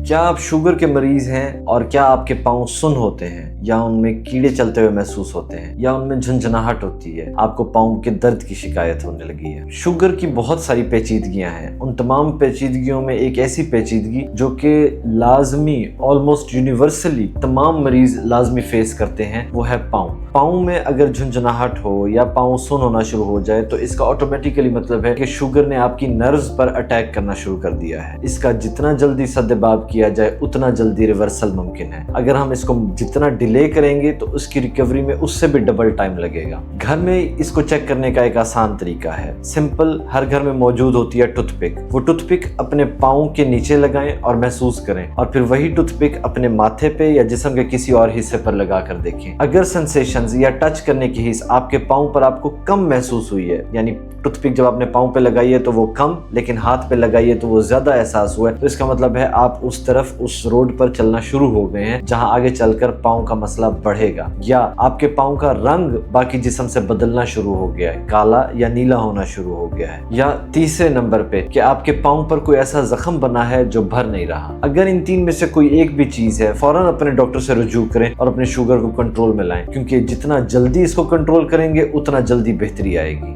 کیا آپ شوگر کے مریض ہیں اور کیا آپ کے پاؤں سن ہوتے ہیں یا ان میں کیڑے چلتے ہوئے محسوس ہوتے ہیں یا ان میں جھنجھناہٹ ہوتی ہے، آپ کو پاؤں کے درد کی شکایت ہونے لگی ہے؟ شوگر کی بہت ساری پیچیدگیاں ہیں، ان تمام پیچیدگیوں میں ایک ایسی پیچیدگی جو کہ لازمی آلموسٹ یونیورسلی تمام مریض لازمی فیس کرتے ہیں، وہ ہے پاؤں میں اگر جھنجھناہٹ ہو یا پاؤں سن ہونا شروع ہو جائے تو اس کا آٹومیٹیکلی مطلب ہے کہ شوگر نے آپ کی نروز پر اٹیک کرنا شروع کر دیا ہے۔ اس کا جتنا جلدی سدباب کیا جائے اتنا جلدی ریورسل ممکن ہے، اگر ہم اس کو جتنا ڈیلے کریں گے تو اس کی ریکوری میں اس سے بھی ڈبل ٹائم لگے گا۔ گھر میں اس کو چیک کرنے کا ایک آسان طریقہ ہے، سمپل، ہر گھر میں موجود ہوتی ہے ٹوتھ پک۔ وہ ٹوتھ پک اپنے پاؤں کے نیچے لگائیں اور محسوس کریں، اور پھر وہی ٹوتھ پک اپنے ماتھے پہ یا جسم کے کسی اور حصے پر لگا کر دیکھیں۔ اگر سینسیشنز یا ٹچ کرنے کی حس آپ کے پاؤں پر آپ کو کم محسوس ہوئی ہے، یعنی ٹوتھ پک جب آپ نے پاؤں پہ لگائی ہے تو وہ کم، لیکن ہاتھ پہ لگائی ہے تو وہ زیادہ احساس ہوا ہے، تو اس کا مطلب ہے آپ اس طرف اس روڈ پر چلنا شروع ہو گئے ہیں جہاں آگے چل کر پاؤں کا مسئلہ بڑھے گا، یا آپ کے پاؤں کا رنگ باقی جسم سے بدلنا شروع ہو گیا ہے، کالا یا نیلا ہونا شروع ہو گیا ہے، یا تیسرے نمبر پہ کہ آپ کے پاؤں پر کوئی ایسا زخم بنا ہے جو بھر نہیں رہا۔ اگر ان تین میں سے کوئی ایک بھی چیز ہے، فوراً اپنے ڈاکٹر سے رجوع کریں اور اپنے شوگر کو کنٹرول میں لائیں، کیونکہ جتنا جلدی اس کو کنٹرول کریں گے اتنا جلدی بہتری آئے گی۔